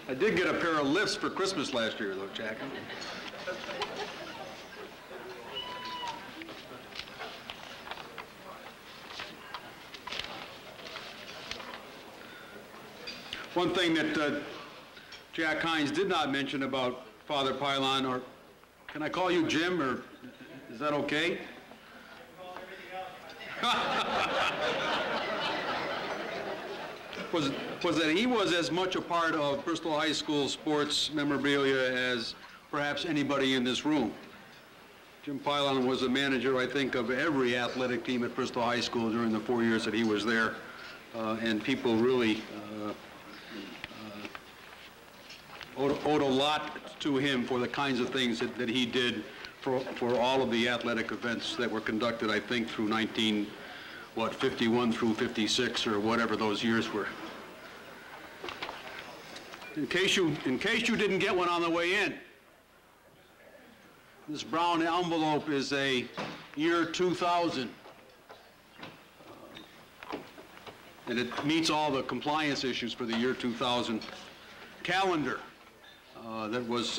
I did get a pair of lifts for Christmas last year, though, Jack. One thing that Jack Hines did not mention about Father Pylon, or can I call you Jim, or is that okay? was that he was as much a part of Bristol High School sports memorabilia as perhaps anybody in this room. Jim Pylon was the manager, I think, of every athletic team at Bristol High School during the 4 years that he was there, and people really owed a lot to him for the kinds of things that he did for all of the athletic events that were conducted, I think, through 51 through 56 or whatever those years were. In case you didn't get one on the way in, this brown envelope is a year 2000. And it meets all the compliance issues for the year 2000 calendar that was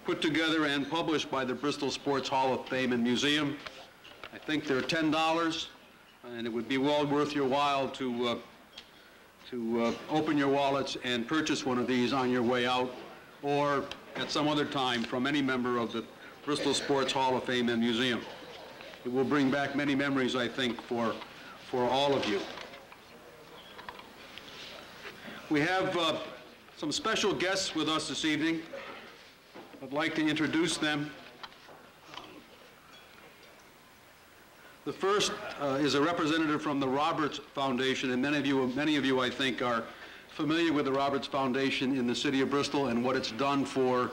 put together and published by the Bristol Sports Hall of Fame and Museum. I think they're $10, and it would be well worth your while to open your wallets and purchase one of these on your way out, or at some other time from any member of the Bristol Sports Hall of Fame and Museum. It will bring back many memories, I think, for all of you. We have some special guests with us this evening. I'd like to introduce them. The first is a representative from the Roberts Foundation, and many of you, I think, are familiar with the Roberts Foundation in the city of Bristol and what it's done for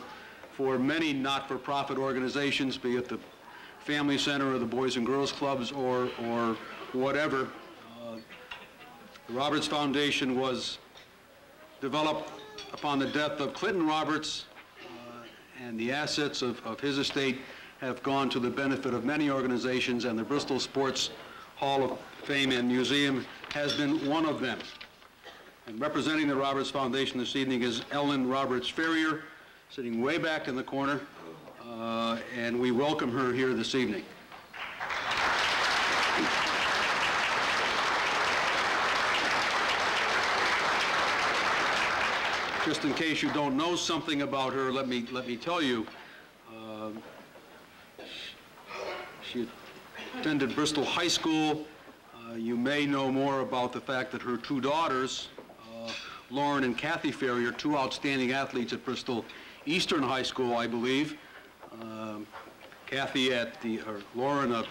many not-for-profit organizations, be it the Family Center or the Boys and Girls Clubs or whatever. The Roberts Foundation was developed upon the death of Clinton Roberts, and the assets of his estate have gone to the benefit of many organizations, and the Bristol Sports Hall of Fame and Museum has been one of them. And representing the Roberts Foundation this evening is Ellen Roberts Ferrier, sitting way back in the corner, and we welcome her here this evening. Just in case you don't know something about her, let me tell you. She attended Bristol High School. You may know more about the fact that her two daughters, Lauren and Kathy Ferrier, two outstanding athletes at Bristol Eastern High School, I believe. Kathy Lauren, a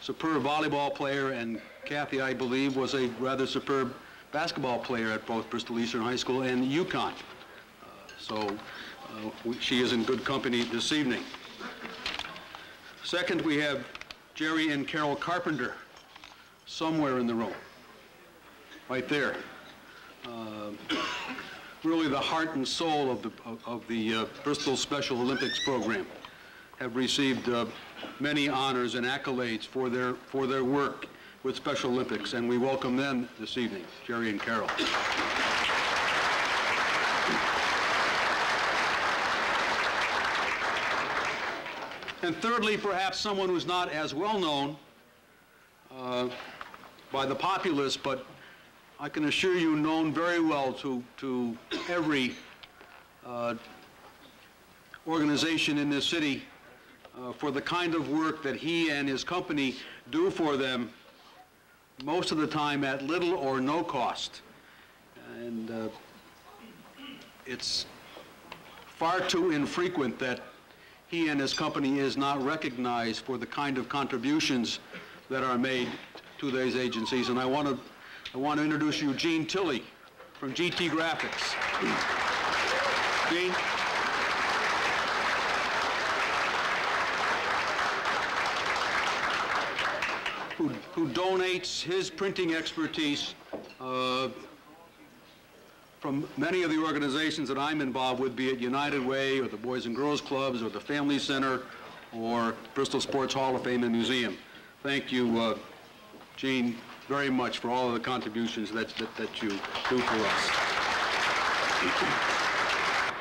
superb volleyball player, and Kathy, I believe, was a rather superb basketball player at both Bristol Eastern High School and UConn. She is in good company this evening. Second, we have Jerry and Carol Carpenter, somewhere in the room, right there. Really the heart and soul of the Bristol Special Olympics program, have received many honors and accolades for their work with Special Olympics, and we welcome them this evening, Jerry and Carol. And thirdly, perhaps someone who's not as well known by the populace, but I can assure you known very well to every organization in this city for the kind of work that he and his company do for them, most of the time at little or no cost. And it's far too infrequent that he and his company is not recognized for the kind of contributions that are made to those agencies. And I want to introduce you Gene Tilley from GT Graphics. Gene? Who donates his printing expertise from many of the organizations that I'm involved with, be it United Way or the Boys and Girls Clubs or the Family Center or Bristol Sports Hall of Fame and Museum. Thank you, Gene, very much for all of the contributions that you do for us. I'd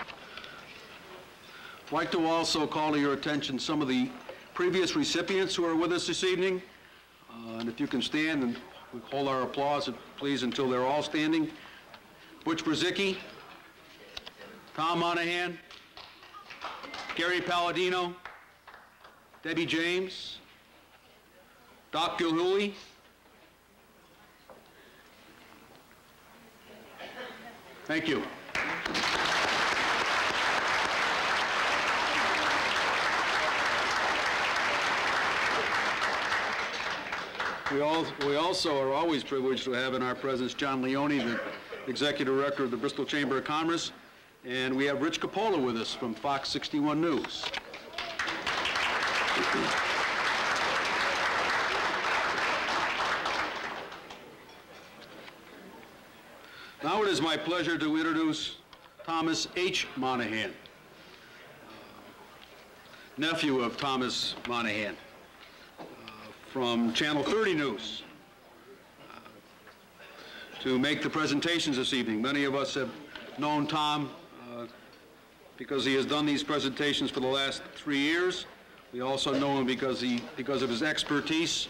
like to also call to your attention some of the previous recipients who are with us this evening. And if you can stand and we hold our applause, please, until they're all standing. Butch Brzezicki, Tom Monahan, Gary Palladino, Debbie James, Doc Gilhooly, thank you. We also are always privileged to have in our presence John Leone, the Executive Director of the Bristol Chamber of Commerce, and we have Rich Coppola with us from Fox 61 News. Now it is my pleasure to introduce Thomas H. Monahan, nephew of Thomas Monahan, from Channel 30 News, to make the presentations this evening. Many of us have known Tom because he has done these presentations for the last 3 years. We also know him because of his expertise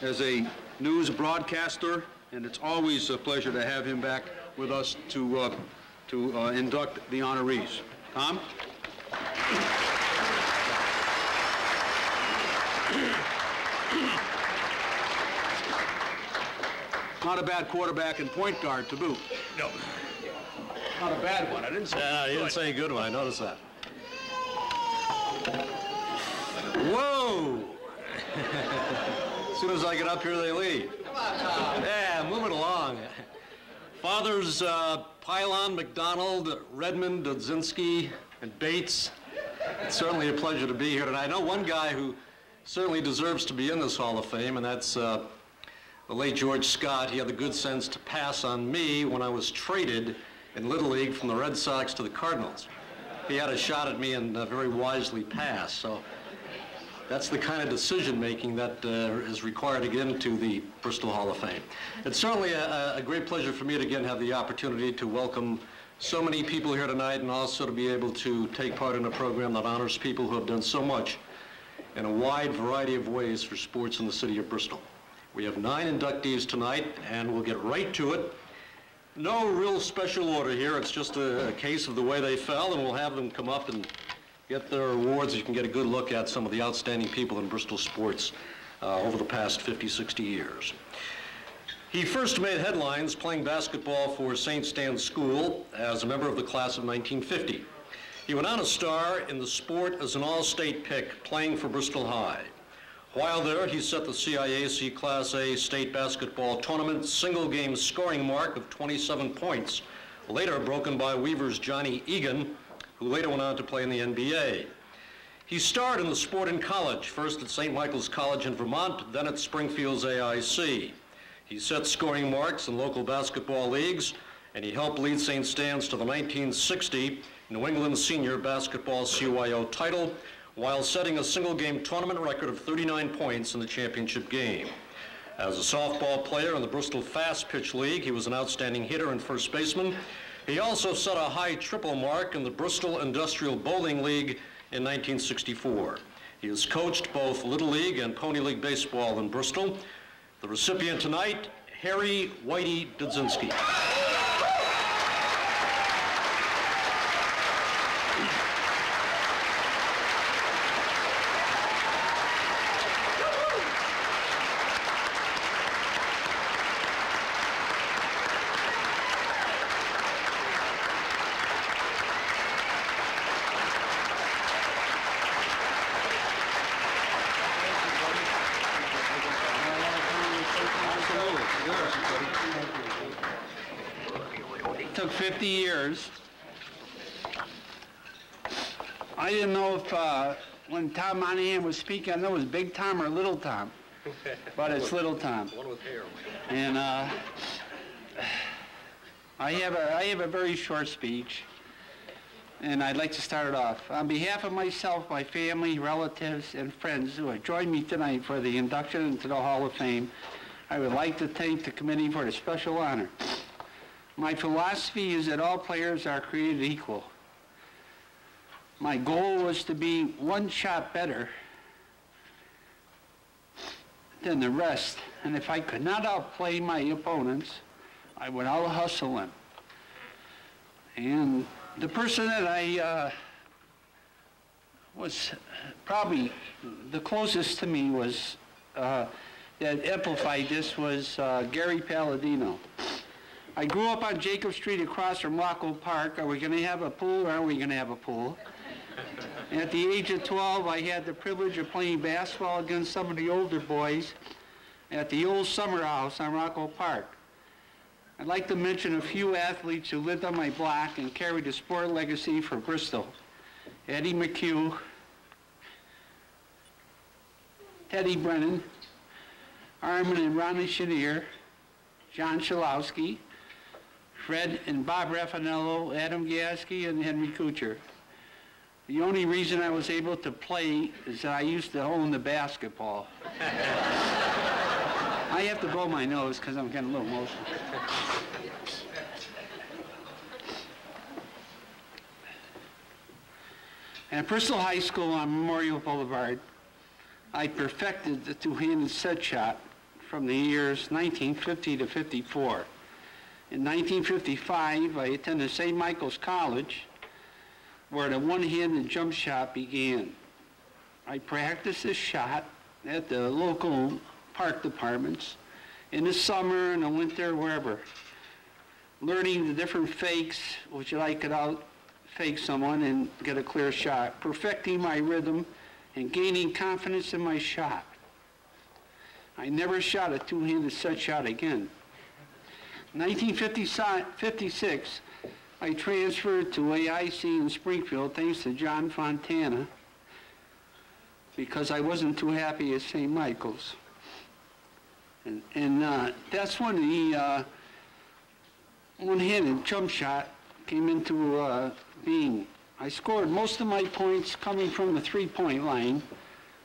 as a news broadcaster, and it's always a pleasure to have him back with us to induct the honorees. Tom? Not a bad quarterback and point guard to boot. No. Not a bad one. I didn't say. You didn't say a good one. I noticed that. Whoa! As soon as I get up here, they leave. Come on, Tom. Yeah, moving along. Fathers Pylon, McDonald, Redmond, Dudzinski, and Bates. It's certainly a pleasure to be here tonight. I know one guy who certainly deserves to be in this Hall of Fame, and that's the late George Scott. He had the good sense to pass on me when I was traded in Little League from the Red Sox to the Cardinals. He had a shot at me and very wisely passed. So that's the kind of decision-making that is required to get into the Bristol Hall of Fame. It's certainly a great pleasure for me to again have the opportunity to welcome so many people here tonight, and also to be able to take part in a program that honors people who have done so much in a wide variety of ways for sports in the city of Bristol. We have 9 inductees tonight, and we'll get right to it. No real special order here. It's just a case of the way they fell, and we'll have them come up and get their awards. You can get a good look at some of the outstanding people in Bristol sports over the past 50, 60 years. He first made headlines playing basketball for St. Stan's School as a member of the class of 1950. He went on to star in the sport as an all-state pick, playing for Bristol High. While there, he set the CIAC Class A state basketball tournament single-game scoring mark of 27 points, later broken by Weaver's Johnny Egan, who later went on to play in the NBA. He starred in the sport in college, first at St. Michael's College in Vermont, then at Springfield's AIC. He set scoring marks in local basketball leagues, and he helped lead St. Stan's to the 1960 New England Senior Basketball CYO title, while setting a single-game tournament record of 39 points in the championship game. As a softball player in the Bristol Fast Pitch League, he was an outstanding hitter and first baseman. He also set a high triple mark in the Bristol Industrial Bowling League in 1964. He has coached both Little League and Pony League baseball in Bristol. The recipient tonight, Harry Whitey Dudzinski. Took 50 years. I didn't know if when Tom Monahan was speaking, I know it was Big Tom or Little Tom, but it's Little Tom. One with hair. And I have a very short speech, and I'd like to start it off. On behalf of myself, my family, relatives, and friends who have joined me tonight for the induction into the Hall of Fame, I would like to thank the committee for the special honor My philosophy is that all players are created equal. My goal was to be one shot better than the rest, and if I could not outplay my opponents, I would out-hustle them. And the person that I was probably the closest to me was, that amplified this was Gary Palladino. I grew up on Jacob Street across from Rocco Park. Are we going to have a pool or aren't we going to have a pool? At the age of 12, I had the privilege of playing basketball against some of the older boys at the old summer house on Rocco Park. I'd like to mention a few athletes who lived on my block and carried the sport legacy for Bristol. Eddie McHugh, Teddy Brennan, Armin and Ronnie Chenier, John Shalowski, Fred and Bob Raffanello, Adam Gasky, and Henry Kuchar. The only reason I was able to play is that I used to own the basketball. I have to blow my nose because I'm getting a little emotional. At Bristol High School on Memorial Boulevard, I perfected the two-handed set shot from the years 1950 to 54. In 1955, I attended St. Michael's College, where the one-handed jump shot began. I practiced this shot at the local park departments in the summer and the winter, wherever, learning the different fakes, which I could out-fake someone and get a clear shot, perfecting my rhythm and gaining confidence in my shot. I never shot a two-handed set shot again. In 1956, I transferred to AIC in Springfield thanks to John Fontana because I wasn't too happy at St. Michael's. And that's when the one-handed jump shot came into being. I scored most of my points coming from the three-point line,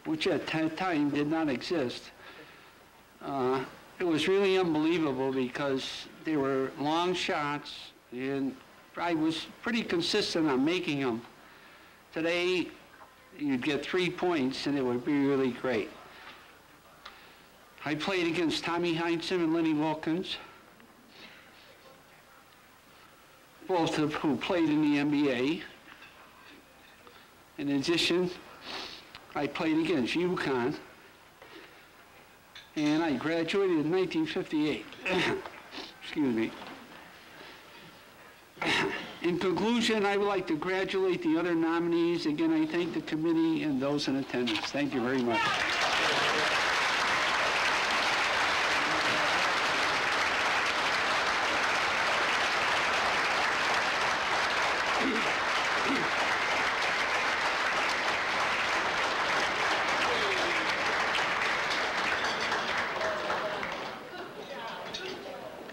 which at that time did not exist. It was really unbelievable because they were long shots, and I was pretty consistent on making them. Today, you'd get 3 points, and it would be really great. I played against Tommy Heinsohn and Lenny Wilkins, both of who played in the NBA. In addition, I played against UConn, and I graduated in 1958. Excuse me. In conclusion, I would like to congratulate the other nominees. Again, I thank the committee and those in attendance. Thank you very much.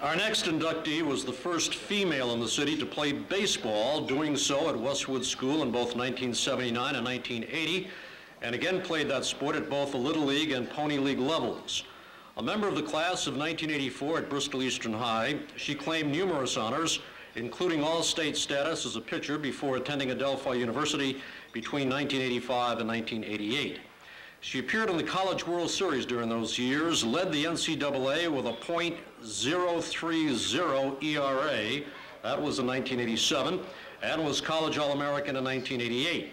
Our next inductee was the first female in the city to play baseball, doing so at Westwood School in both 1979 and 1980, and again played that sport at both the Little League and Pony League levels. A member of the class of 1984 at Bristol Eastern High, she claimed numerous honors, including all-state status as a pitcher before attending Adelphi University between 1985 and 1988. She appeared in the College World Series during those years, led the NCAA with a .030 ERA, that was in 1987, and was College All-American in 1988.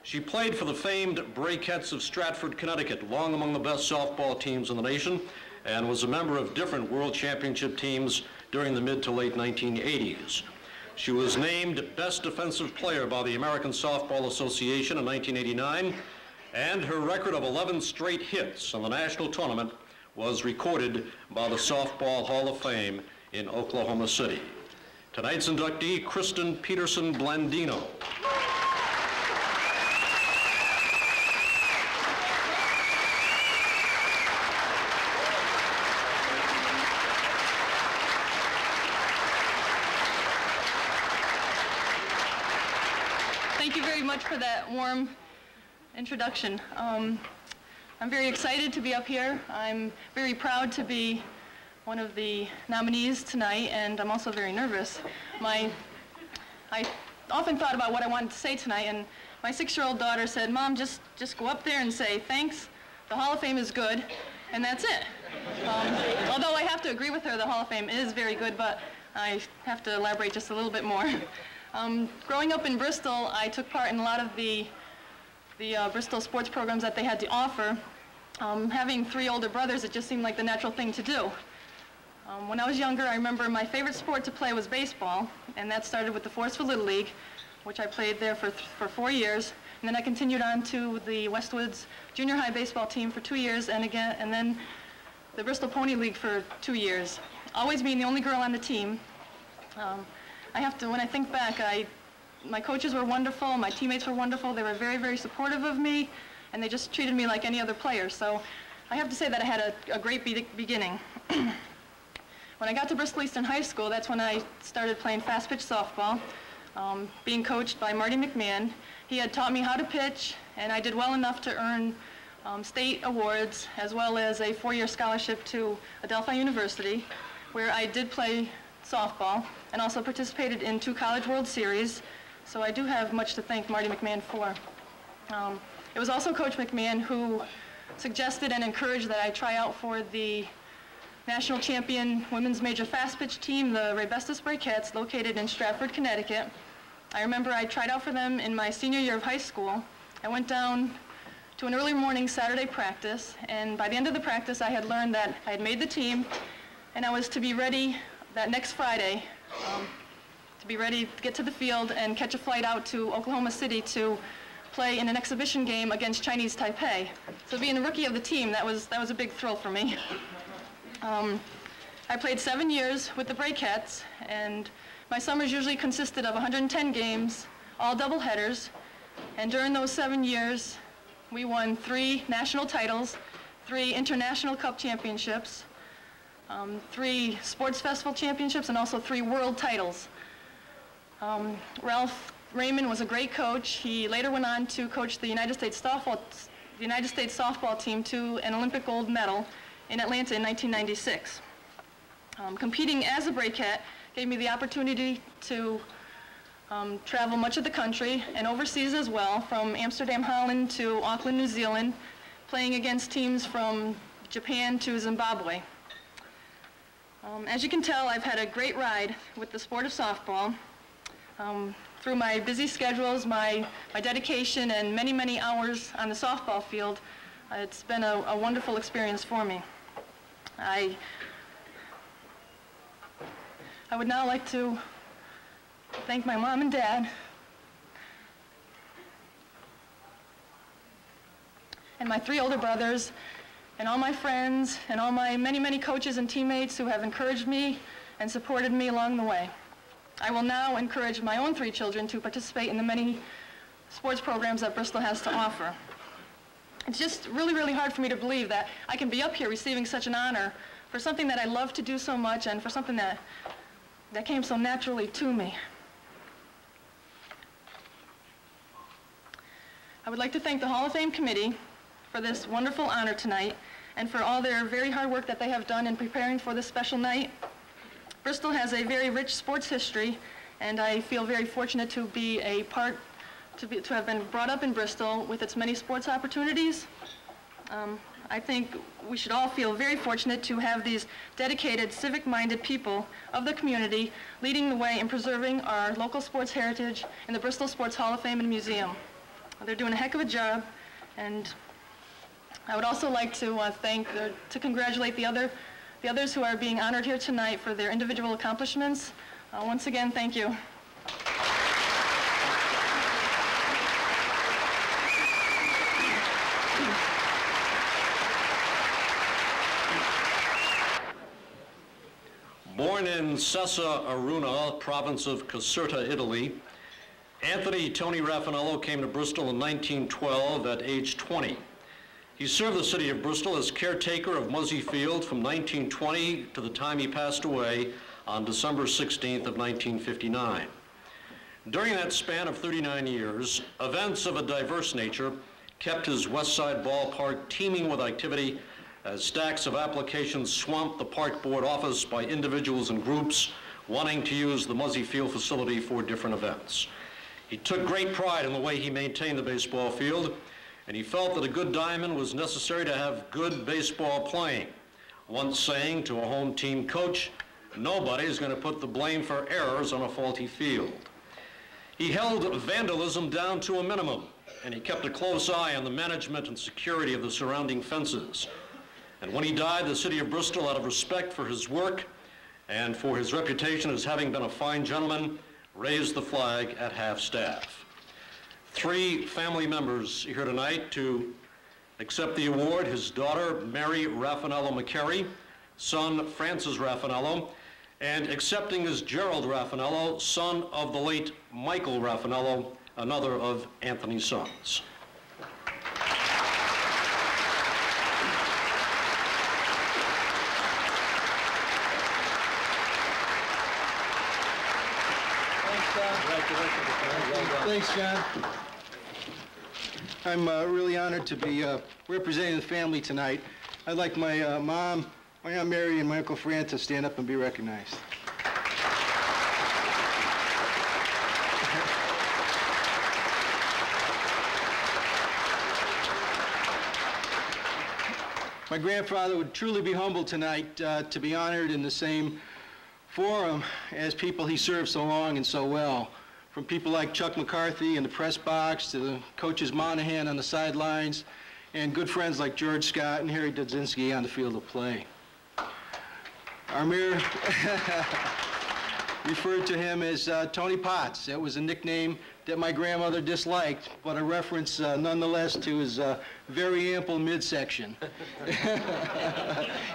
She played for the famed Brakettes of Stratford, Connecticut, long among the best softball teams in the nation, and was a member of different World Championship teams during the mid to late 1980s. She was named Best Defensive Player by the American Softball Association in 1989, and her record of 11 straight hits in the national tournament was recorded by the Softball Hall of Fame in Oklahoma City. Tonight's inductee, Kristen Peterson Blandino. Thank you very much for that warm introduction. I'm very excited to be up here. I'm very proud to be one of the nominees tonight, and I'm also very nervous. I often thought about what I wanted to say tonight, and my 6-year-old daughter said, "Mom, just go up there and say, thanks, the Hall of Fame is good, and that's it." Although I have to agree with her, the Hall of Fame is very good, but I have to elaborate just a little bit more. Growing up in Bristol, I took part in a lot of the Bristol sports programs that they had to offer. Having 3 older brothers, it just seemed like the natural thing to do. When I was younger, I remember my favorite sport to play was baseball, and that started with the Forestville Little League, which I played there for 4 years. And then I continued on to the Westwoods junior high baseball team for 2 years, and then the Bristol Pony League for 2 years. Always being the only girl on the team. When I think back, my coaches were wonderful, my teammates were wonderful, they were very, very supportive of me, and they just treated me like any other player. So I have to say that I had a great beginning. When I got to Bristol Eastern High School, that's when I started playing fast pitch softball, being coached by Marty McMahon. He had taught me how to pitch, and I did well enough to earn state awards, as well as a 4-year scholarship to Adelphi University, where I did play softball and also participated in 2 College World Series. So I do have much to thank Marty McMahon for. It was also Coach McMahon who suggested and encouraged that I try out for the national champion women's major fast pitch team, the Raybestos Breakettes, located in Stratford, Connecticut. I remember I tried out for them in my senior year of high school. I went down to an early morning Saturday practice, and by the end of the practice I had learned that I had made the team, and I was to be ready that next Friday, to be ready to get to the field and catch a flight out to Oklahoma City to play in an exhibition game against Chinese Taipei. So being the rookie of the team, that was a big thrill for me. I played 7 years with the Breakettes, and my summers usually consisted of 110 games, all doubleheaders, and during those 7 years, we won 3 national titles, 3 international cup championships, 3 sports festival championships, and also 3 world titles. Ralph Raymond was a great coach. He later went on to coach the United States softball team to an Olympic gold medal in Atlanta in 1996. Competing as a Breakette gave me the opportunity to travel much of the country and overseas as well, from Amsterdam, Holland to Auckland, New Zealand, playing against teams from Japan to Zimbabwe. As you can tell, I've had a great ride with the sport of softball. Through my busy schedules, my dedication, and many, many hours on the softball field, it's been a wonderful experience for me. I would now like to thank my mom and dad and my 3 older brothers and all my friends and all my many, many coaches and teammates who have encouraged me and supported me along the way. I will now encourage my own 3 children to participate in the many sports programs that Bristol has to offer. It's just really, really hard for me to believe that I can be up here receiving such an honor for something that I love to do so much and for something that came so naturally to me. I would like to thank the Hall of Fame Committee for this wonderful honor tonight and for all their very hard work that they have done in preparing for this special night. Bristol has a very rich sports history, and I feel very fortunate to be to have been brought up in Bristol with its many sports opportunities. I think we should all feel very fortunate to have these dedicated, civic-minded people of the community leading the way in preserving our local sports heritage in the Bristol Sports Hall of Fame and Museum. They're doing a heck of a job, and I would also like to congratulate the others who are being honored here tonight for their individual accomplishments. Once again, thank you. Born in Sessa Aruna, province of Caserta, Italy, Anthony Tony Raffanello came to Bristol in 1912 at age 20. He served the city of Bristol as caretaker of Muzzy Field from 1920 to the time he passed away on December 16th of 1959. During that span of 39 years, events of a diverse nature kept his West Side ballpark teeming with activity as stacks of applications swamped the park board office by individuals and groups wanting to use the Muzzy Field facility for different events. He took great pride in the way he maintained the baseball field, and he felt that a good diamond was necessary to have good baseball playing, once saying to a home team coach, "Nobody is going to put the blame for errors on a faulty field." He held vandalism down to a minimum, and he kept a close eye on the management and security of the surrounding fences. And when he died, the city of Bristol, out of respect for his work and for his reputation as having been a fine gentleman, raised the flag at half-staff. 3 family members here tonight to accept the award: his daughter, Mary Raffanello McCary, son, Francis Raffanello, and accepting is Gerald Raffanello, son of the late Michael Raffanello, another of Anthony's sons. Thanks, John. I'm really honored to be representing the family tonight. I'd like my mom, my Aunt Mary, and my Uncle Fran to stand up and be recognized. My grandfather would truly be humbled tonight to be honored in the same forum as people he served so long and so well. From people like Chuck McCarthy in the press box to the coaches Monahan on the sidelines, and good friends like George Scott and Harry Dudzinski on the field of play. Our mayor referred to him as Tony Potts. That was a nickname that my grandmother disliked, but a reference nonetheless to his very ample midsection.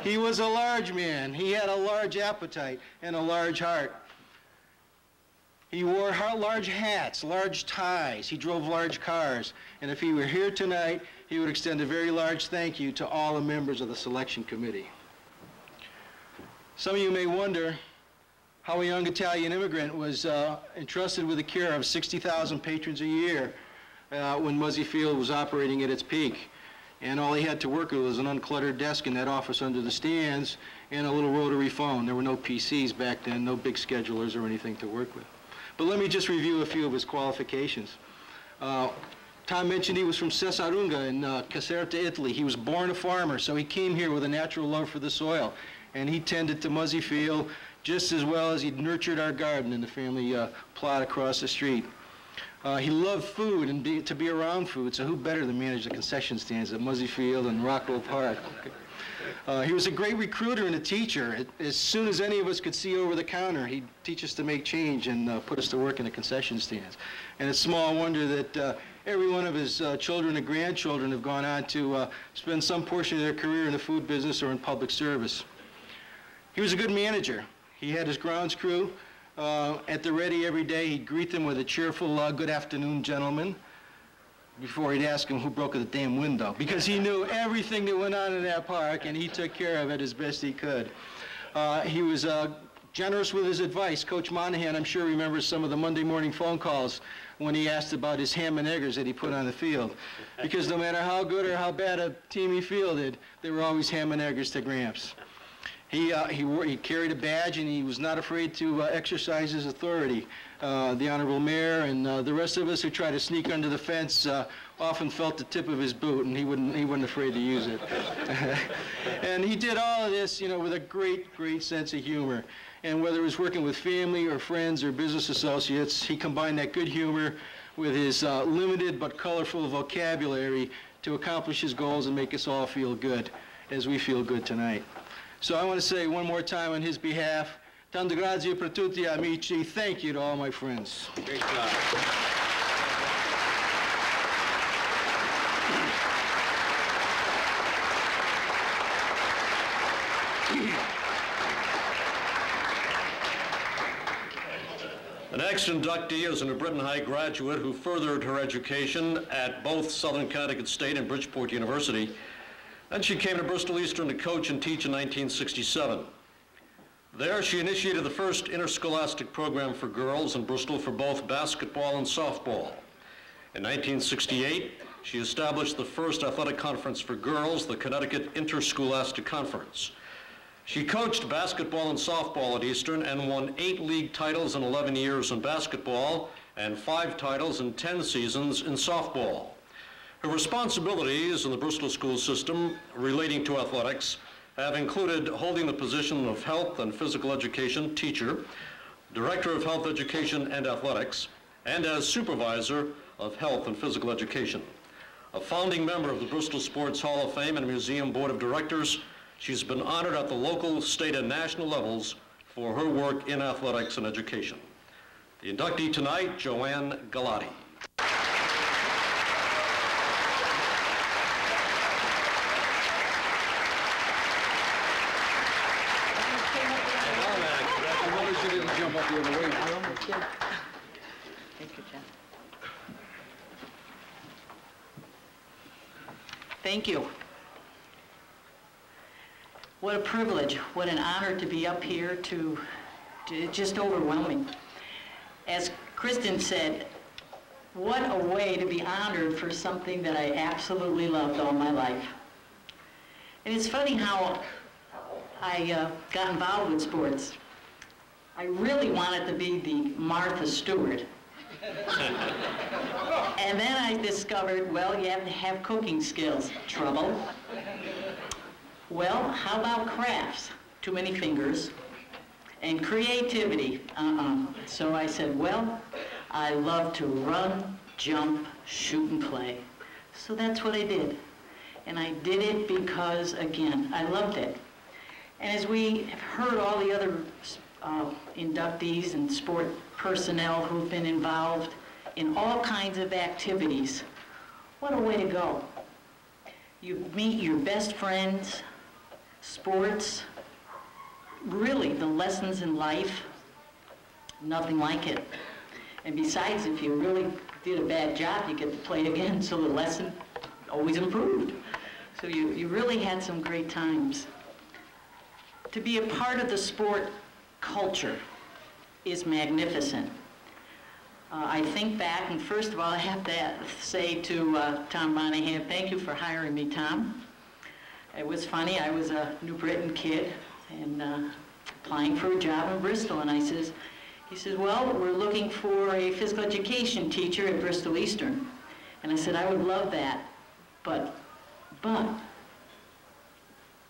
He was a large man. He had a large appetite and a large heart. He wore large hats, large ties. He drove large cars. And if he were here tonight, he would extend a very large thank you to all the members of the selection committee. Some of you may wonder how a young Italian immigrant was entrusted with the care of 60,000 patrons a year when Muzzy Field was operating at its peak. And all he had to work with was an uncluttered desk in that office under the stands and a little rotary phone. There were no PCs back then, no big schedulers or anything to work with. But let me just review a few of his qualifications. Tom mentioned he was from Cesarunga in Caserta, Italy. He was born a farmer, so he came here with a natural love for the soil. And he tended to Muzzy Field just as well as he nurtured our garden in the family plot across the street. He loved food and to be around food, so who better to manage the concession stands at Muzzy Field and Rockwell Park? He was a great recruiter and a teacher. As soon as any of us could see over the counter, he'd teach us to make change and put us to work in the concession stands. And it's small wonder that every one of his children and grandchildren have gone on to spend some portion of their career in the food business or in public service. He was a good manager. He had his grounds crew at the ready every day. He'd greet them with a cheerful, good afternoon, gentlemen, before he'd ask them who broke the damn window, because he knew everything that went on in that park, and he took care of it as best he could. He was generous with his advice. Coach Monahan, I'm sure, remembers some of the Monday morning phone calls when he asked about his ham and eggers that he put on the field, because no matter how good or how bad a team he fielded, there were always ham and eggers to Gramps. He carried a badge, and he was not afraid to exercise his authority. The Honorable Mayor and the rest of us who tried to sneak under the fence often felt the tip of his boot, and he wasn't afraid to use it. And he did all of this, with a great sense of humor. And whether it was working with family or friends or business associates, he combined that good humor with his limited but colorful vocabulary to accomplish his goals and make us all feel good, as we feel good tonight. So I want to say one more time on his behalf, tanto grazie per tutti amici. Thank you to all my friends. Great job. The next inductee is a New Britain High graduate who furthered her education at both Southern Connecticut State and Bridgeport University. Then she came to Bristol Eastern to coach and teach in 1967. There, she initiated the first interscholastic program for girls in Bristol for both basketball and softball. In 1968, She established the first athletic conference for girls, the Connecticut Interscholastic Conference. She coached basketball and softball at Eastern and won 8 league titles in 11 years in basketball and 5 titles in 10 seasons in softball. Her responsibilities in the Bristol school system relating to athletics have included holding the position of Health and Physical Education teacher, Director of Health Education and Athletics, and as Supervisor of Health and Physical Education. A founding member of the Bristol Sports Hall of Fame and Museum Board of Directors, she's been honored at the local, state, and national levels for her work in athletics and education. The inductee tonight, Joanne Galati. Jump up the other way. I almost did. Thank you, Jen. Thank you. What a privilege, what an honor to be up here to just overwhelming. As Kristen said, what a way to be honored for something that I absolutely loved all my life. And it's funny how I got involved with sports. I really wanted to be the Martha Stewart. And then I discovered, well, you have to have cooking skills. Trouble. Well, how about crafts? Too many fingers. And creativity. So I said, well, I love to run, jump, shoot, and play. So that's what I did. And I did it because, again, I loved it. And as we have heard all the other inductees and sport personnel who've been involved in all kinds of activities, what a way to go. You meet your best friends, sports, really the lessons in life, nothing like it. And besides, if you really did a bad job, you get to play again, so the lesson always improved. So you really had some great times. To be a part of the sport culture is magnificent. I think back, and first of all, I have to say to Tom Monahan, thank you for hiring me, Tom. It was funny, I was a New Britain kid and applying for a job in Bristol, and he says, well, we're looking for a physical education teacher at Bristol Eastern. And I said, I would love that, but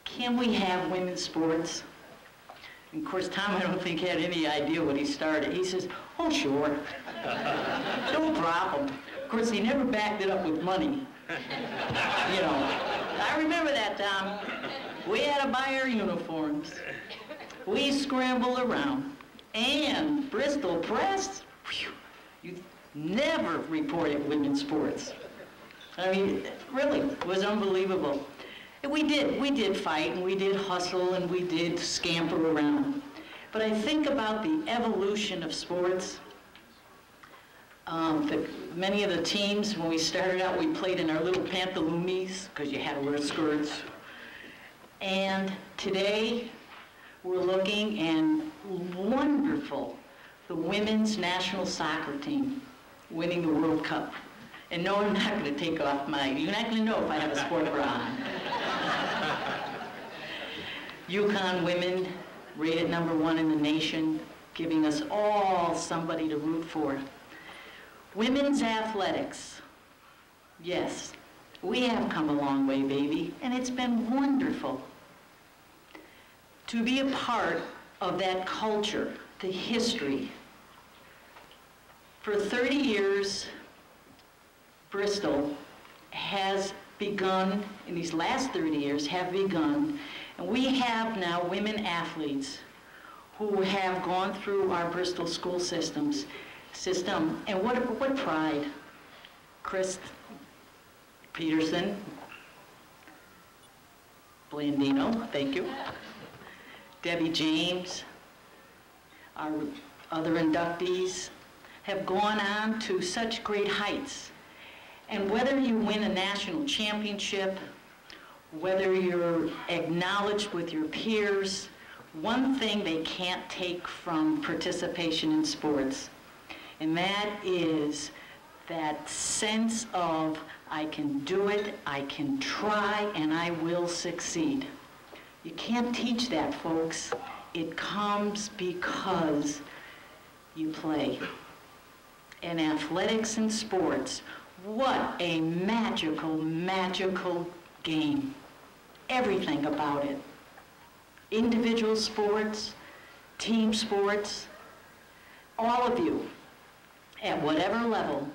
can we have women's sports? And of course, Tom, I don't think, had any idea when he started. He says, oh, sure. No problem. Of course, he never backed it up with money. You know, I remember that, Tom. We had to buy our uniforms. We scrambled around. And Bristol Press, whew, you never reported women's sports. I mean, really, it was unbelievable. And we did fight, and we did hustle, and we did scamper around. But I think about the evolution of sports. Many of the teams, when we started out, we played in our little pantaloons, because you had to wear skirts. And today, we're looking, and wonderful, the women's national soccer team winning the World Cup. And no, I'm not going to take off you're not going to know if I have a sport bra on. UConn women rated #1 in the nation, giving us all somebody to root for. Women's athletics. Yes, we have come a long way, baby, and it's been wonderful to be a part of that culture, the history. For 30 years, Bristol has begun, in these last 30 years, have begun, and we have now women athletes who have gone through our Bristol school system, and what pride. Chris Peterson, Blandino, thank you, Debbie James, our other inductees, have gone on to such great heights. And whether you win a national championship, whether you're acknowledged with your peers, one thing they can't take from participation in sports, and that is that sense of I can do it, I can try, and I will succeed. You can't teach that, folks. It comes because you play. In athletics and sports, what a magical, magical game. Everything about it. Individual sports, team sports, all of you, at whatever level,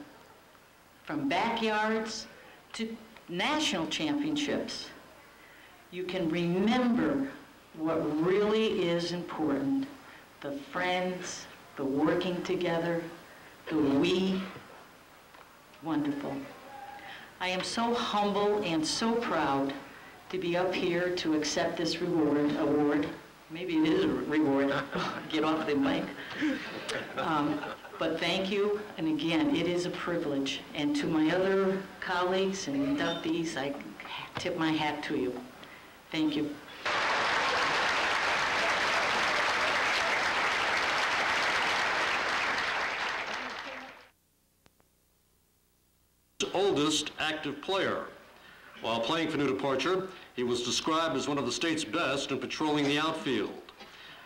from backyards to national championships, you can remember what really is important, the friends, the working together, the we. Wonderful. I am so humble and so proud to be up here to accept this award. Maybe it is a reward. Get off the mic. But thank you, and again, it is a privilege. And to my other colleagues and inductees, I tip my hat to you. Thank you. Oldest active player. While playing for New Departure, he was described as one of the state's best in patrolling the outfield.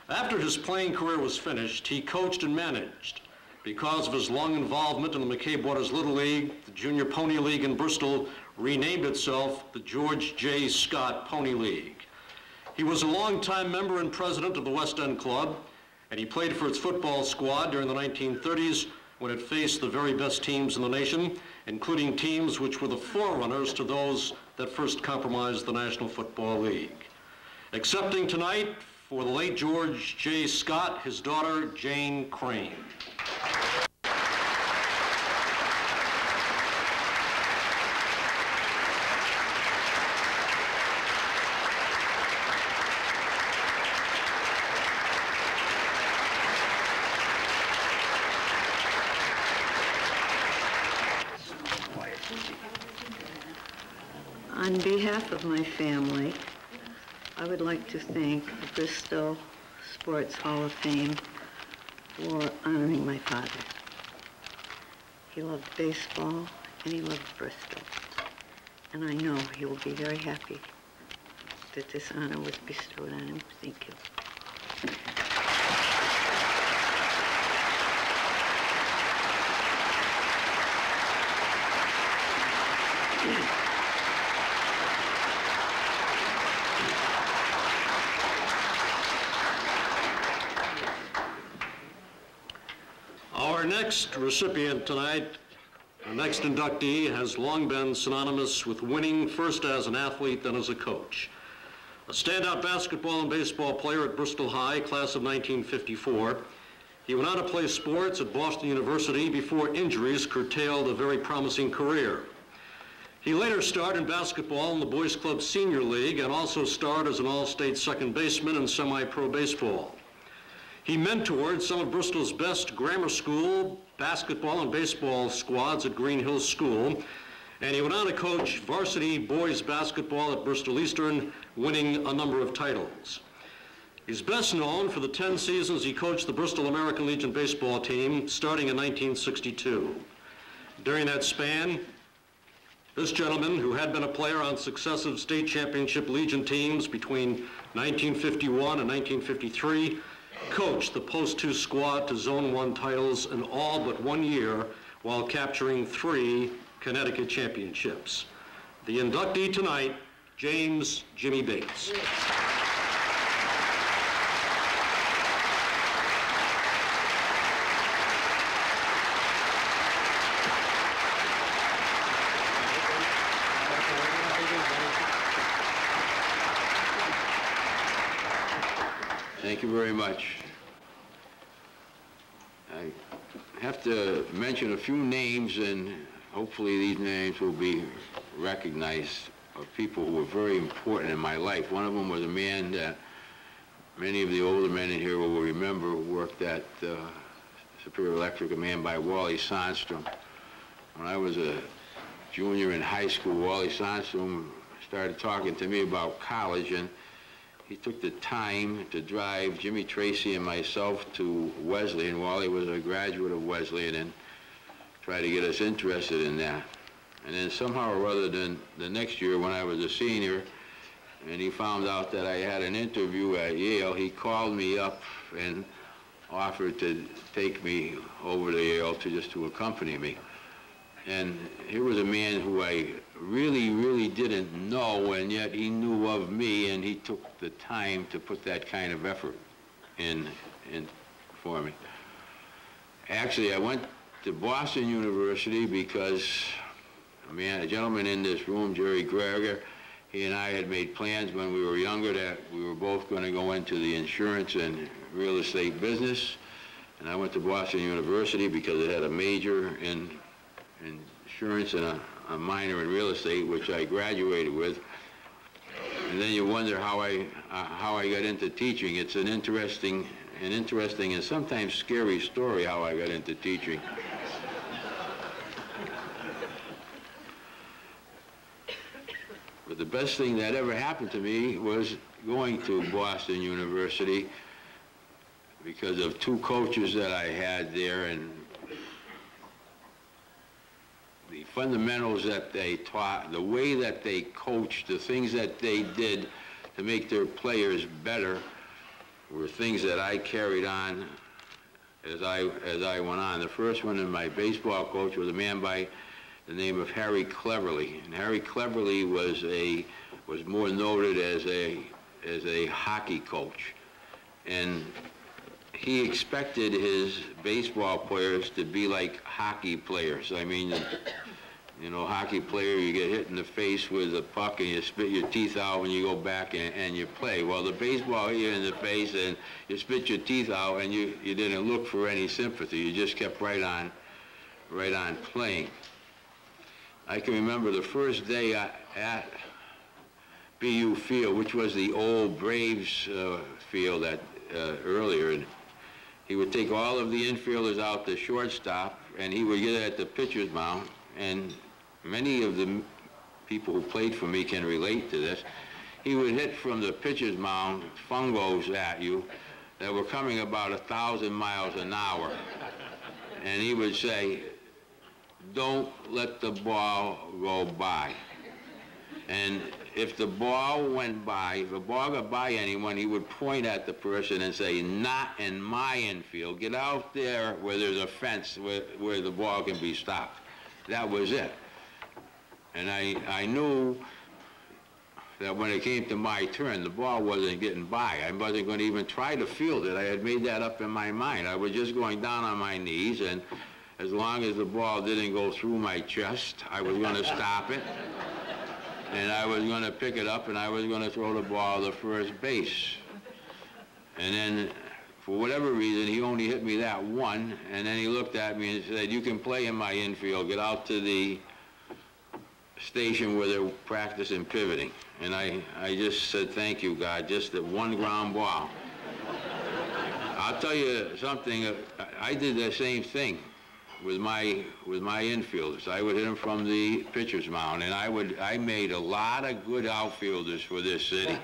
After his playing career was finished, he coached and managed. Because of his long involvement in the McCabe Waters Little League, the Junior Pony League in Bristol renamed itself the George J. Scott Pony League. He was a longtime member and president of the West End Club, and he played for its football squad during the 1930s when it faced the very best teams in the nation, including teams which were the forerunners to those that first compromised the National Football League. Accepting tonight for the late George J. Scott, his daughter, Jane Crane. On behalf of my family, I would like to thank the Bristol Sports Hall of Fame for honoring my father. He loved baseball and he loved Bristol. And I know he will be very happy that this honor was bestowed on him. Thank you. Our next recipient tonight, our next inductee, has long been synonymous with winning, first as an athlete, then as a coach. A standout basketball and baseball player at Bristol High, class of 1954, he went on to play sports at Boston University before injuries curtailed a very promising career. He later starred in basketball in the Boys Club Senior League and also starred as an all-state second baseman in semi-pro baseball. He mentored some of Bristol's best grammar school, basketball, and baseball squads at Green Hills School, and he went on to coach varsity boys basketball at Bristol Eastern, winning a number of titles. He's best known for the 10 seasons he coached the Bristol American Legion baseball team, starting in 1962. During that span, this gentleman, who had been a player on successive state championship Legion teams between 1951 and 1953, coached the Post 2 squad to Zone 1 titles in all but 1 year while capturing 3 Connecticut championships. The inductee tonight, James Jimmy Bates. Thank you very much. I have to mention a few names, and hopefully these names will be recognized, of people who were very important in my life. One of them was a man that many of the older men in here will remember, worked at Superior Electric, a man by Wally Sandstrom. When I was a junior in high school, Wally Sandstrom started talking to me about college, and he took the time to drive Jimmy Tracy and myself to Wesleyan. Wally was a graduate of Wesleyan, and try to get us interested in that. And then somehow or other, then the next year when I was a senior, and he found out that I had an interview at Yale, he called me up and offered to take me over to Yale to accompany me. And here was a man who I really didn't know, and yet he knew of me, and he took the time to put that kind of effort in for me. Actually, I went to Boston University because a gentleman in this room, Jerry Greger, he and I had made plans when we were younger that we were both going to go into the insurance and real estate business. And I went to Boston University because it had a major in insurance and a minor in real estate, which I graduated with. And then you wonder how I got into teaching. It's an interesting and sometimes scary story how I got into teaching. But the best thing that ever happened to me was going to Boston University because of two coaches that I had there, and the fundamentals that they taught, the way that they coached, the things that they did to make their players better were things that I carried on as I went on. The first one, and my baseball coach, was a man by the name of Harry Cleverly. And Harry Cleverly was more noted as a hockey coach. And he expected his baseball players to be like hockey players. I mean, you know, hockey player, you get hit in the face with a puck and you spit your teeth out when you go back and you play. Well, the baseball hit you in the face and you spit your teeth out and you didn't look for any sympathy. You just kept right on playing. I can remember the first day at BU Field, which was the old Braves field earlier. And he would take all of the infielders out to shortstop, and he would get at the pitcher's mound. And many of the people who played for me can relate to this. He would hit from the pitcher's mound fungos at you that were coming about 1,000 miles an hour. And he would say, "Don't let the ball go by." And if the ball went by, if a ball got by anyone, he would point at the person and say, "Not in my infield. Get out there where there's a fence where the ball can be stopped." That was it. And I knew that when it came to my turn, the ball wasn't getting by. I wasn't going to even try to field it. I had made that up in my mind. I was just going down on my knees, and as long as the ball didn't go through my chest, I was going to stop it. And I was going to pick it up, and I was going to throw the ball to first base. And then, for whatever reason, he only hit me that one, and then he looked at me and said, "You can play in my infield. Get out to the station where they're practicing pivoting." And I just said, "Thank you, God, just that one ground ball." I'll tell you something, I did the same thing with my infielders. I would hit them from the pitcher's mound, and I made a lot of good outfielders for this city.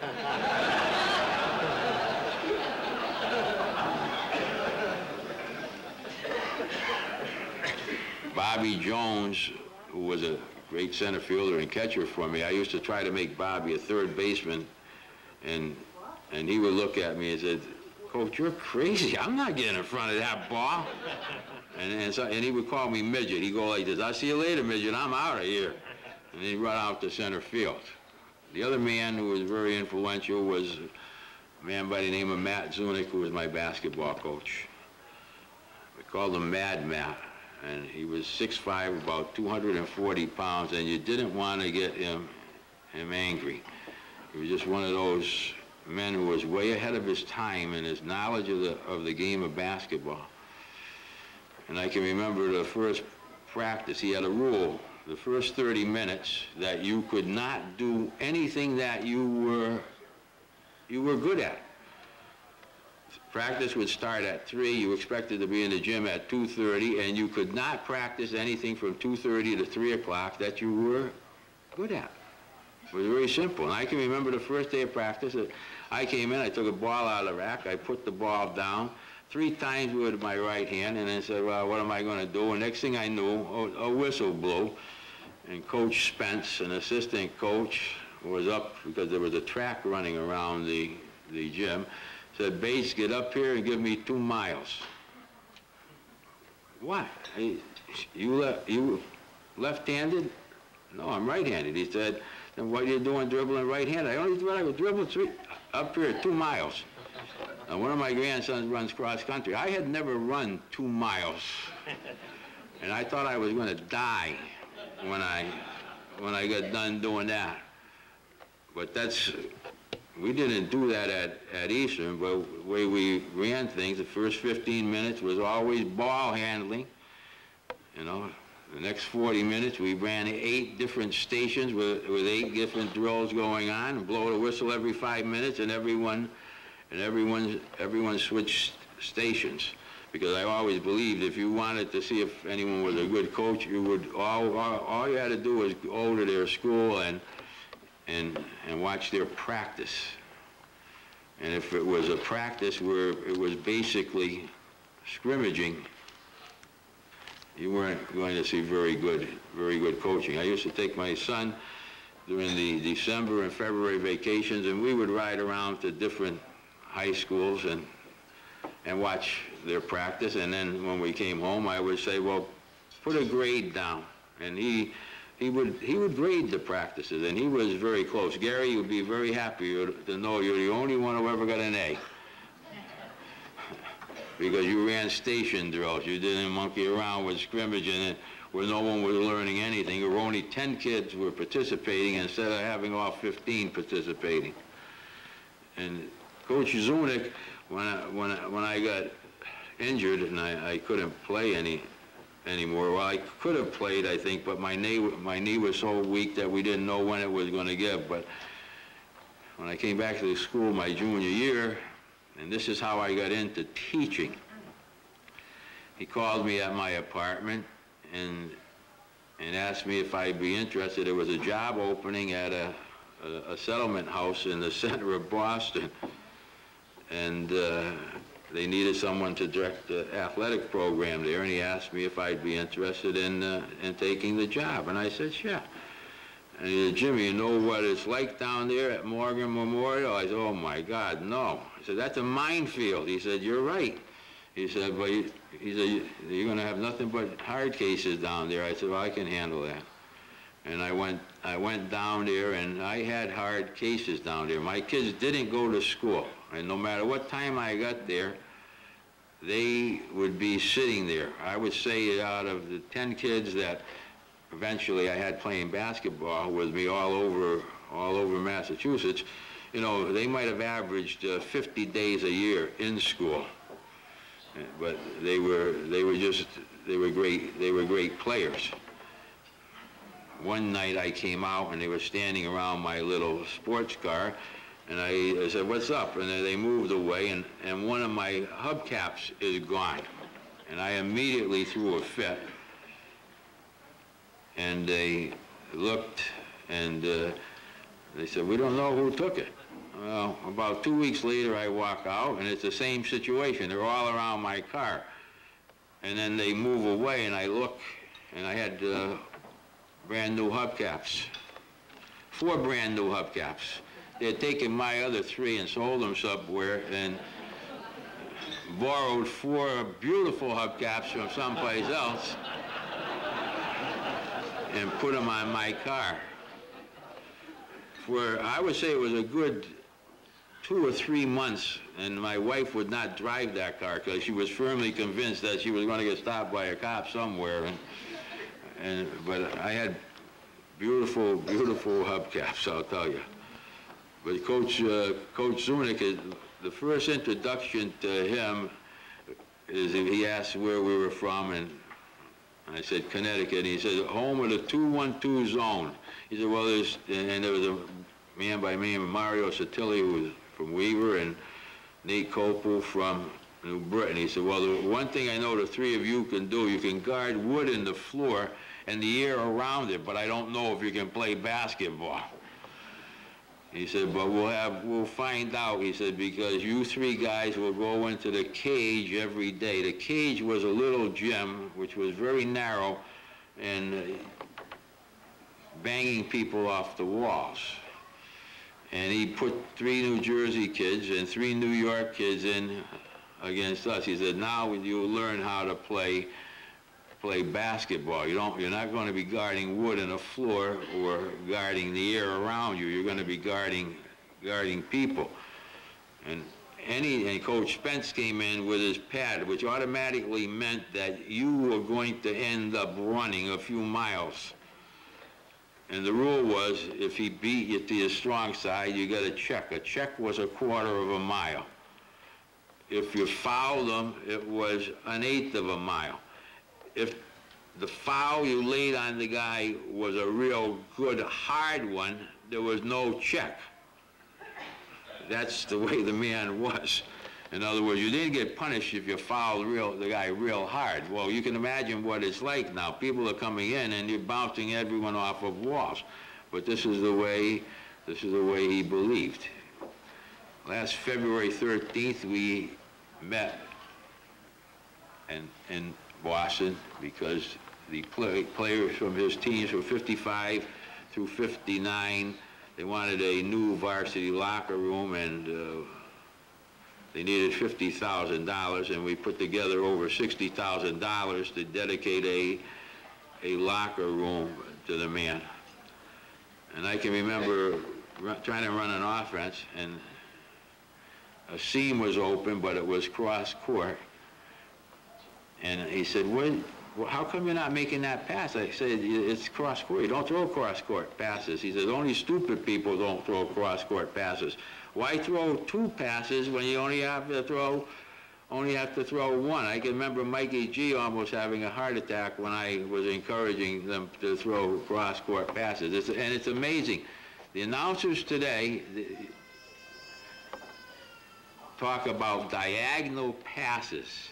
Bobby Jones, who was a great center fielder and catcher for me, I used to try to make Bobby a third baseman, and he would look at me and said, "Coach, you're crazy. I'm not getting in front of that ball." And he would call me midget. He'd go like this, "I'll see you later, midget. I'm out of here." And he'd run out to center field. The other man who was very influential was a man by the name of Matt Zunick, who was my basketball coach. We called him Mad Matt. And he was 6'5", about 240 pounds, and you didn't want to get him angry. He was just one of those men who was way ahead of his time in his knowledge of the game of basketball. And I can remember the first practice, he had a rule, the first 30 minutes, that you could not do anything that you were good at. Practice would start at 3, you expected to be in the gym at 2:30, and you could not practice anything from 2:30 to 3 o'clock that you were good at. It was very simple. And I can remember the first day of practice, I came in, I took a ball out of the rack, I put the ball down, 3 times with my right hand, and then said, well, what am I going to do? And next thing I knew, a whistle blew, and Coach Spence, an assistant coach, was up because there was a track running around the gym, said, Bates, get up here and give me 2 miles. What? You left-handed? No, I'm right-handed. He said, then what are you doing dribbling right-handed? I only thought I would dribble up here 2 miles. Now, one of my grandsons runs cross-country. I had never run 2 miles, and I thought I was going to die when I got done doing that. But we didn't do that at Eastern, but the way we ran things, the first 15 minutes was always ball handling. You know, the next 40 minutes we ran 8 different stations with 8 different drills going on, and blow the whistle every 5 minutes, and everyone switched stations. Because I always believed if you wanted to see if anyone was a good coach, you would all you had to do was go to their school and watch their practice. And if it was a practice where it was basically scrimmaging, you weren't going to see very good coaching. I used to take my son during the December and February vacations, and we would ride around to different high schools and watch their practice. And then when we came home, I would say, well, put a grade down. And he would grade the practices, and he was very close. Gary would be very happy to know you're the only one who ever got an A. Because you ran station drills. You didn't monkey around with scrimmaging where no one was learning anything. There were only 10 kids who were participating instead of having all 15 participating. And Coach Zunick, when I got injured and I couldn't play anymore. Well, I could have played, I think, but my knee was so weak that we didn't know when it was going to give. But when I came back to the school my junior year, and this is how I got into teaching, he called me at my apartment and asked me if I'd be interested. There was a job opening at a settlement house in the center of Boston, and they needed someone to direct the athletic program there, and he asked me if I'd be interested in taking the job, and I said, sure. And he said, Jimmy, you know what it's like down there at Morgan Memorial? I said, oh my God, no. He said, that's a minefield. He said, you're right. He said, but he said, you're going to have nothing but hard cases down there. I said, well, I can handle that. And I went down there, and I had hard cases down there. My kids didn't go to school, and no matter what time I got there, they would be sitting there. I would say out of the 10 kids that eventually I had playing basketball with me all over Massachusetts, you know, they might have averaged 50 days a year in school. But they were great players. One night I came out and they were standing around my little sports car, and I said, what's up? And they moved away, and one of my hubcaps is gone. And I immediately threw a fit. And they looked, and they said, we don't know who took it. Well, about 2 weeks later, I walk out, and it's the same situation. They're all around my car. And then they move away, and I look, and I had brand new hubcaps. 4 brand new hubcaps. They had taken my other 3 and sold them somewhere, and borrowed 4 beautiful hubcaps from someplace else and put them on my car. For, I would say it was a good 2 or 3 months, and my wife would not drive that car because she was firmly convinced that she was going to get stopped by a cop somewhere. But I had beautiful, beautiful hubcaps, I'll tell you. But Coach Zunick, the first introduction to him is he asked where we were from, and I said Connecticut. And he said, home of the 2-1-2 zone. He said, well, there was a man by the name of Mario Satilli who was from Weaver, and Nate Copel from New Britain. He said, well, the one thing I know the 3 of you can do, you can guard wood in the floor and the air around it, but I don't know if you can play basketball. He said, but we'll find out, he said, because you three guys will go into the cage every day. The cage was a little gym, which was very narrow, and banging people off the walls. And he put 3 New Jersey kids and 3 New York kids in against us. He said, now you'll learn how to play basketball. You're not going to be guarding wood in a floor or guarding the air around you. You're going to be guarding people. And Coach Spence came in with his pad, which automatically meant that you were going to end up running a few miles. And the rule was, if he beat you to your strong side, you got a check. A check was a quarter of a mile. If you fouled him, it was an eighth of a mile. If the foul you laid on the guy was a real good, hard one, there was no check. That's the way the man was. In other words, you didn't get punished if you fouled the guy real hard. Well, you can imagine what it's like now. People are coming in and you're bouncing everyone off of walls. But this is the way he believed. Last February 13th, we met in Boston because the players from his teams from 55 through 59, they wanted a new varsity locker room, and they needed $50,000, and we put together over $60,000 to dedicate a locker room to the man. And I can remember trying to run an offense, and a seam was open, but it was cross court. And he said, well, how come you're not making that pass? I said, it's cross court. You don't throw cross court passes. He said, only stupid people don't throw cross court passes. Why throw 2 passes when you only have to throw 1? I can remember Mikey G almost having a heart attack when I was encouraging them to throw cross court passes. And it's amazing. The announcers today talk about diagonal passes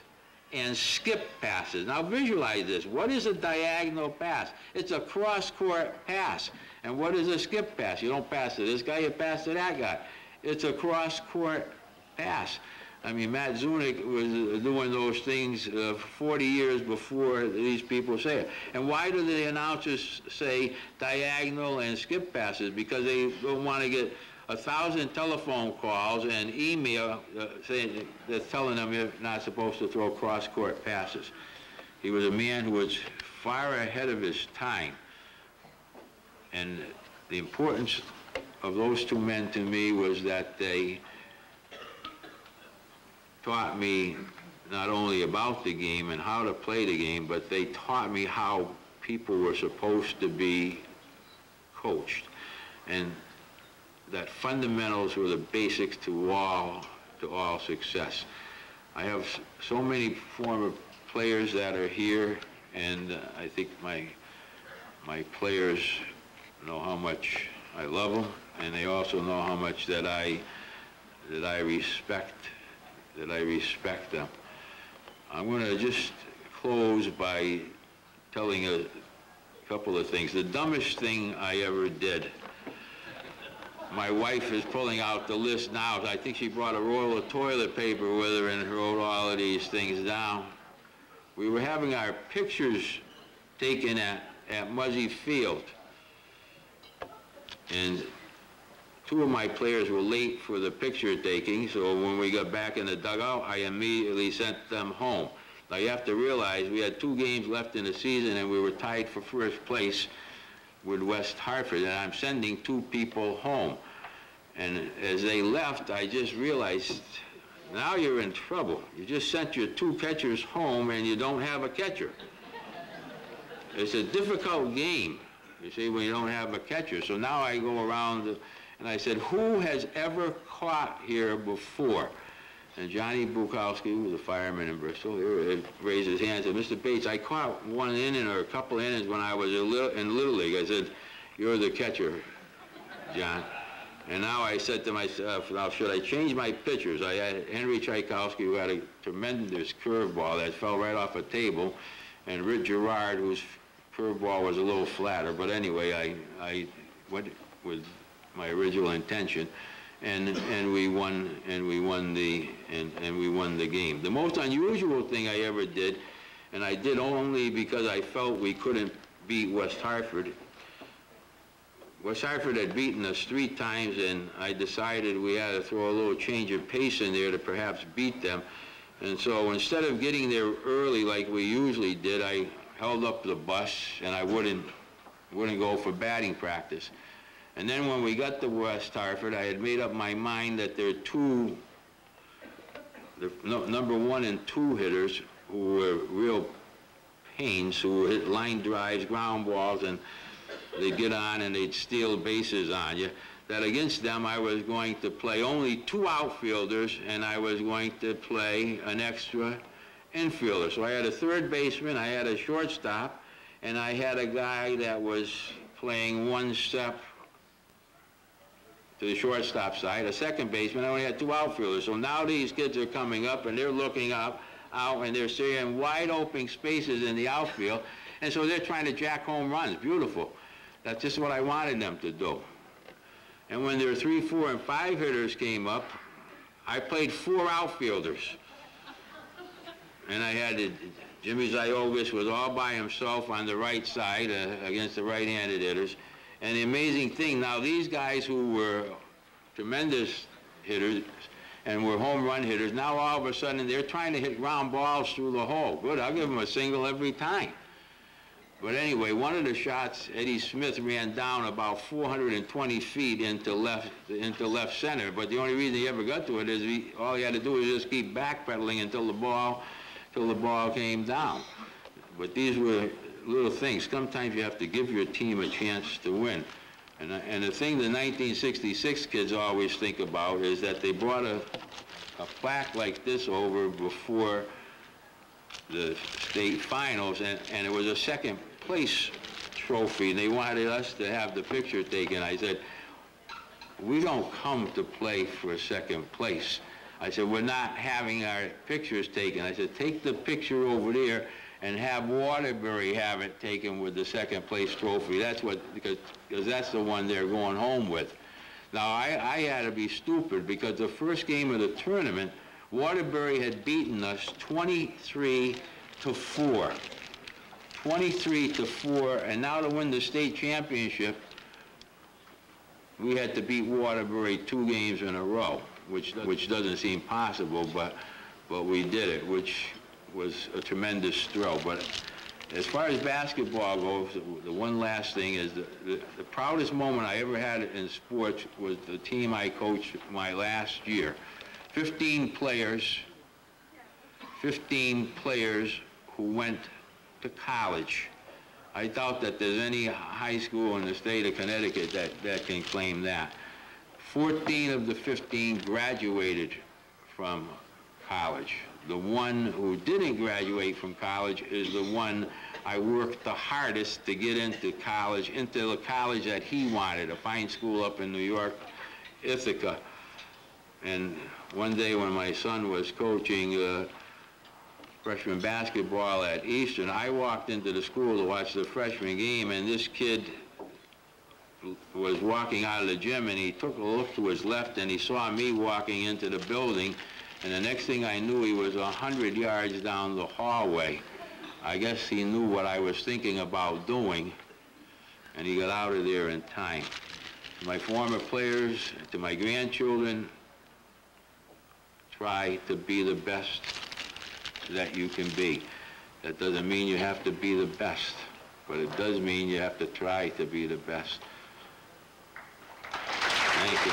and skip passes. Now visualize this. What is a diagonal pass? It's a cross-court pass. And what is a skip pass? You don't pass to this guy, you pass to that guy. It's a cross-court pass. I mean, Matt Zunick was doing those things 40 years before these people say it. And why do the announcers say diagonal and skip passes? Because they don't want to get 1,000 telephone calls and email saying, telling them you're not supposed to throw cross-court passes. He was a man who was far ahead of his time. And the importance of those 2 men to me was that they taught me not only about the game and how to play the game, but they taught me how people were supposed to be coached. And that fundamentals were the basics to all success. I have so many former players that are here, and I think my players know how much I love them, and they also know how much that I respect them. I'm going to just close by telling a couple of things. The dumbest thing I ever did. My wife is pulling out the list now. I think she brought a roll of toilet paper with her and wrote all of these things down. We were having our pictures taken at Muzzy Field. And 2 of my players were late for the picture taking, so when we got back in the dugout, I immediately sent them home. Now you have to realize we had 2 games left in the season and we were tied for first place with West Hartford, and I'm sending 2 people home. And as they left, I just realized, now you're in trouble. You just sent your 2 catchers home and you don't have a catcher. It's a difficult game, you see, when you don't have a catcher. So now I go around and I said, who has ever caught here before? And Johnny Bukowski, who was a fireman in Bristol, raised his hand and said, Mr. Bates, I caught 1 inning or a couple innings when I was in Little League. I said, you're the catcher, John. And now I said to myself, now should I change my pitchers? I had Henry Tchaikovsky, who had a tremendous curveball that fell right off a table, and Rich Gerard, whose curveball was a little flatter. But anyway, I went with my original intention, and we won the game. The most unusual thing I ever did, and I did only because I felt we couldn't beat West Hartford. West Hartford had beaten us 3 times, and I decided we had to throw a little change of pace in there to perhaps beat them. And so instead of getting there early like we usually did, I held up the bus and I wouldn't go for batting practice. And then when we got to West Hartford, I had made up my mind that there are number 1 and 2 hitters who were real pains, who would hit line drives, ground balls, and they'd get on and they'd steal bases on you. That against them I was going to play only 2 outfielders, and I was going to play an extra infielder. So I had a third baseman, I had a shortstop, and I had a guy that was playing 1 step to the shortstop side, a second baseman. I only had 2 outfielders. So now these kids are coming up and they're looking out and they're seeing wide open spaces in the outfield, and so they're trying to jack home runs. Beautiful. That's just what I wanted them to do. And when their 3, 4, and 5 hitters came up, I played 4 outfielders. And I had Jimmy Ziogas was all by himself on the right side against the right-handed hitters. And the amazing thing, now these guys who were tremendous hitters and were home run hitters, now all of a sudden they're trying to hit ground balls through the hole. Good, I'll give them a single every time. But anyway, one of the shots, Eddie Smith ran down about 420 feet into left center. But the only reason he ever got to it is all he had to do was just keep backpedaling until the ball came down. But these were little things. Sometimes you have to give your team a chance to win. And the thing the 1966 kids always think about is that they brought a plaque like this over before the state finals, and it was a second place trophy, and they wanted us to have the picture taken. I said, we don't come to play for second place. I said, we're not having our pictures taken. I said, take the picture over there and have Waterbury have it taken with the second place trophy. That's what, because that's the one they're going home with. Now, I had to be stupid because the first game of the tournament, Waterbury had beaten us 23-4. 23-4, and now to win the state championship, we had to beat Waterbury 2 games in a row, which doesn't seem possible, but we did it, which was a tremendous thrill. But as far as basketball goes, the one last thing is the proudest moment I ever had in sports was the team I coached my last year. 15 players who went to college. I doubt that there's any high school in the state of Connecticut that can claim that. 14 of the 15 graduated from college. The one who didn't graduate from college is the one I worked the hardest to get into college, into the college that he wanted, a fine school up in New York, Ithaca. And one day when my son was coaching freshman basketball at Eastern, I walked into the school to watch the freshman game, and this kid was walking out of the gym, and he took a look to his left, and he saw me walking into the building, and the next thing I knew, he was 100 yards down the hallway. I guess he knew what I was thinking about doing, and he got out of there in time. To my former players, to my grandchildren, try to be the best that you can be. That doesn't mean you have to be the best, but it does mean you have to try to be the best. Thank you.